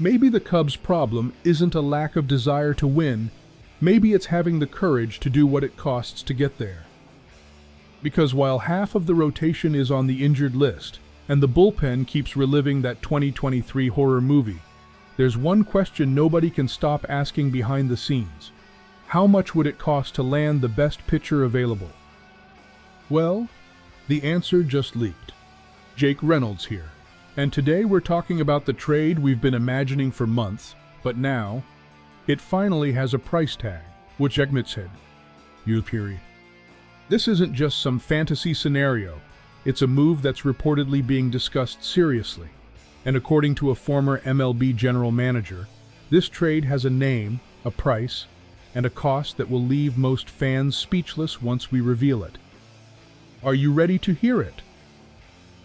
Maybe the Cubs' problem isn't a lack of desire to win, maybe it's having the courage to do what it costs to get there. Because while half of the rotation is on the injured list, and the bullpen keeps reliving that 2023 horror movie, there's one question nobody can stop asking behind the scenes. How much would it cost to land the best pitcher available? Well, the answer just leaked. Jake Reynolds here. And today we're talking about the trade we've been imagining for months, but now, it finally has a price tag, which said, period. This isn't just some fantasy scenario, it's a move that's reportedly being discussed seriously. And according to a former MLB general manager, this trade has a name, a price, and a cost that will leave most fans speechless once we reveal it. Are you ready to hear it?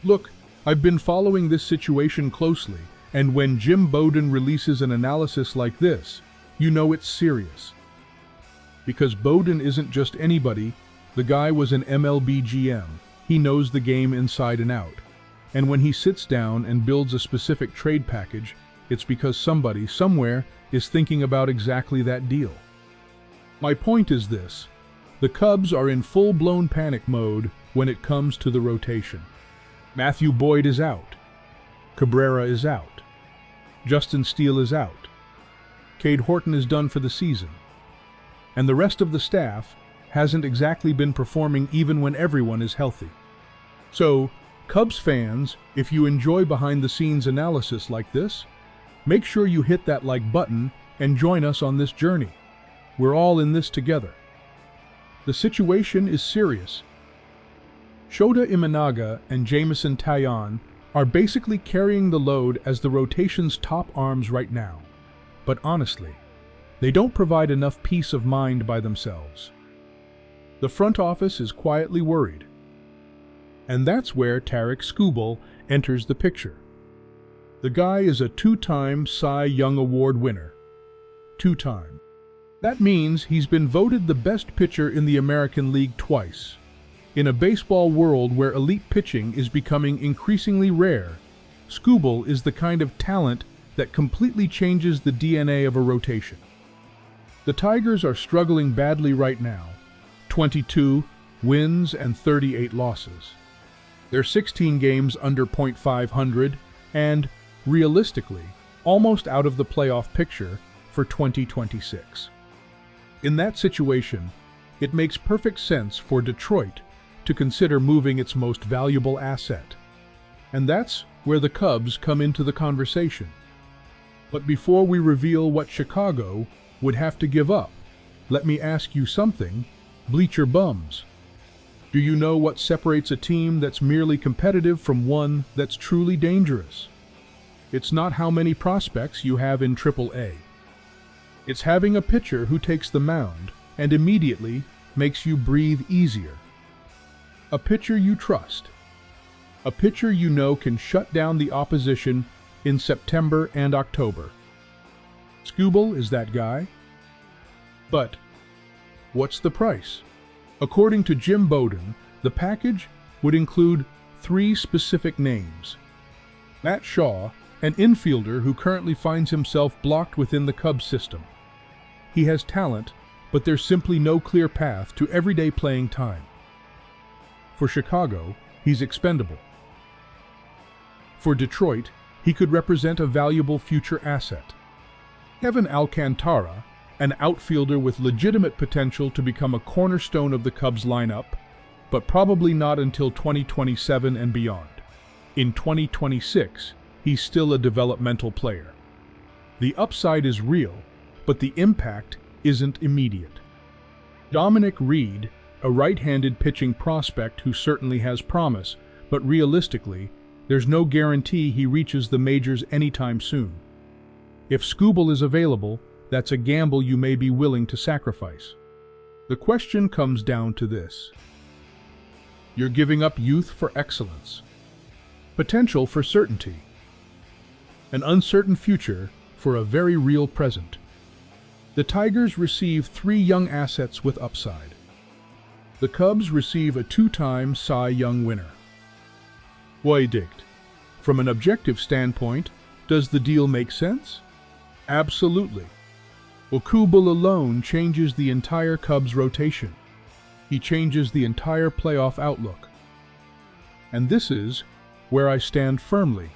Look, I've been following this situation closely, and when Jim Bowden releases an analysis like this, you know it's serious. Because Bowden isn't just anybody, the guy was an MLB GM. He knows the game inside and out. And when he sits down and builds a specific trade package, it's because somebody, somewhere, is thinking about exactly that deal. My point is this: the Cubs are in full-blown panic mode when it comes to the rotation. Matthew Boyd is out. Cabrera is out. Justin Steele is out. Cade Horton is done for the season. And the rest of the staff hasn't exactly been performing even when everyone is healthy. So, Cubs fans, if you enjoy behind-the-scenes analysis like this, make sure you hit that like button and join us on this journey. We're all in this together. The situation is serious. Shota Imanaga and Jameson Taillon are basically carrying the load as the rotation's top arms right now. But honestly, they don't provide enough peace of mind by themselves. The front office is quietly worried. And that's where Tarik Skubal enters the picture. The guy is a two-time Cy Young Award winner. Two-time. That means he's been voted the best pitcher in the American League twice. In a baseball world where elite pitching is becoming increasingly rare, Skubal is the kind of talent that completely changes the DNA of a rotation. The Tigers are struggling badly right now. 22 wins and 38 losses. They're 16 games under .500 and, realistically, almost out of the playoff picture for 2026. In that situation, it makes perfect sense for Detroit to consider moving its most valuable asset. And that's where the Cubs come into the conversation. But before we reveal what Chicago would have to give up, let me ask you something, Bleacher Bums. Do you know what separates a team that's merely competitive from one that's truly dangerous? It's not how many prospects you have in AAA. It's having a pitcher who takes the mound and immediately makes you breathe easier. A pitcher you trust. A pitcher you know can shut down the opposition in September and October. Skubal is that guy. But what's the price? According to Jim Bowden, the package would include 3 specific names. Matt Shaw, an infielder who currently finds himself blocked within the Cubs system. He has talent, but there's simply no clear path to everyday playing time. For Chicago, he's expendable. For Detroit, he could represent a valuable future asset. Kevin Alcantara, an outfielder with legitimate potential to become a cornerstone of the Cubs lineup, but probably not until 2027 and beyond. In 2026, he's still a developmental player. The upside is real, but the impact isn't immediate. Dominic Reed, a right-handed pitching prospect who certainly has promise, but realistically, there's no guarantee he reaches the majors anytime soon. If Skubal is available, that's a gamble you may be willing to sacrifice. The question comes down to this. You're giving up youth for excellence, potential for certainty, an uncertain future for a very real present. The Tigers receive 3 young assets with upside. The Cubs receive a 2-time Cy Young winner. Verdict. From an objective standpoint, does the deal make sense? Absolutely. Well, Skubal alone changes the entire Cubs rotation. He changes the entire playoff outlook. And this is where I stand firmly.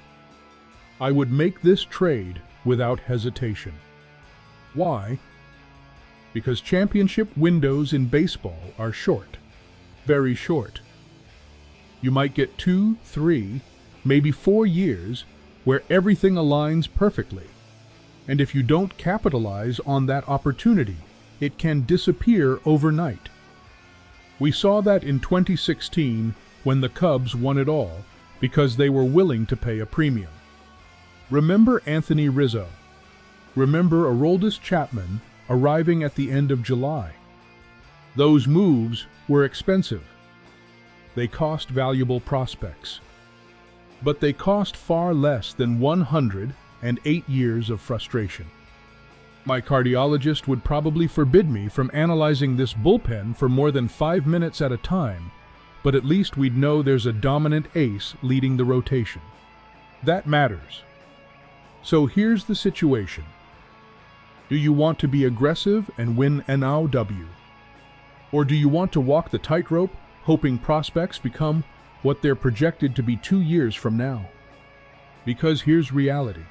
I would make this trade without hesitation. Why? Because championship windows in baseball are short, very short. You might get 2, 3, maybe 4 years where everything aligns perfectly. And if you don't capitalize on that opportunity, it can disappear overnight. We saw that in 2016 when the Cubs won it all because they were willing to pay a premium. Remember Anthony Rizzo. Remember Aroldis Chapman arriving at the end of July. Those moves were expensive. They cost valuable prospects. But they cost far less than 108 years of frustration. My cardiologist would probably forbid me from analyzing this bullpen for more than 5 minutes at a time, but at least we'd know there's a dominant ace leading the rotation. That matters. So here's the situation. Do you want to be aggressive and win an OW? Or do you want to walk the tightrope, hoping prospects become what they're projected to be 2 years from now? Because here's reality.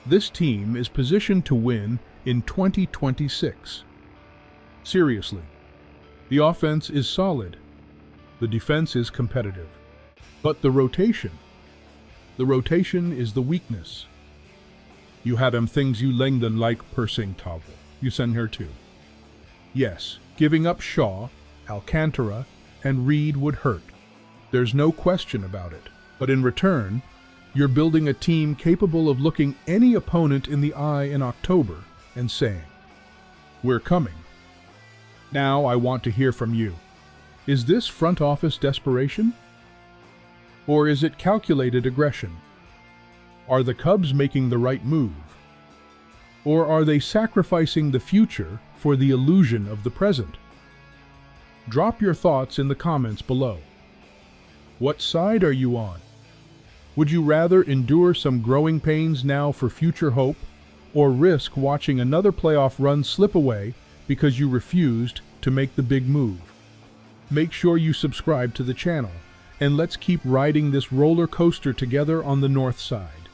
This team is positioned to win in 2026. Seriously. The offense is solid. The defense is competitive. But the rotation is the weakness. You had things you längden like pursing tavle. You send her too. Yes, giving up Shaw, Alcantara, and Reed would hurt. There's no question about it. But in return, you're building a team capable of looking any opponent in the eye in October and saying, "We're coming." Now I want to hear from you. Is this front office desperation? Or is it calculated aggression? Are the Cubs making the right move? Or are they sacrificing the future for the illusion of the present? Drop your thoughts in the comments below. What side are you on? Would you rather endure some growing pains now for future hope, or risk watching another playoff run slip away because you refused to make the big move? Make sure you subscribe to the channel, and let's keep riding this roller coaster together on the north side.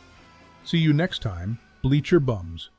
See you next time, Bleacher Bums.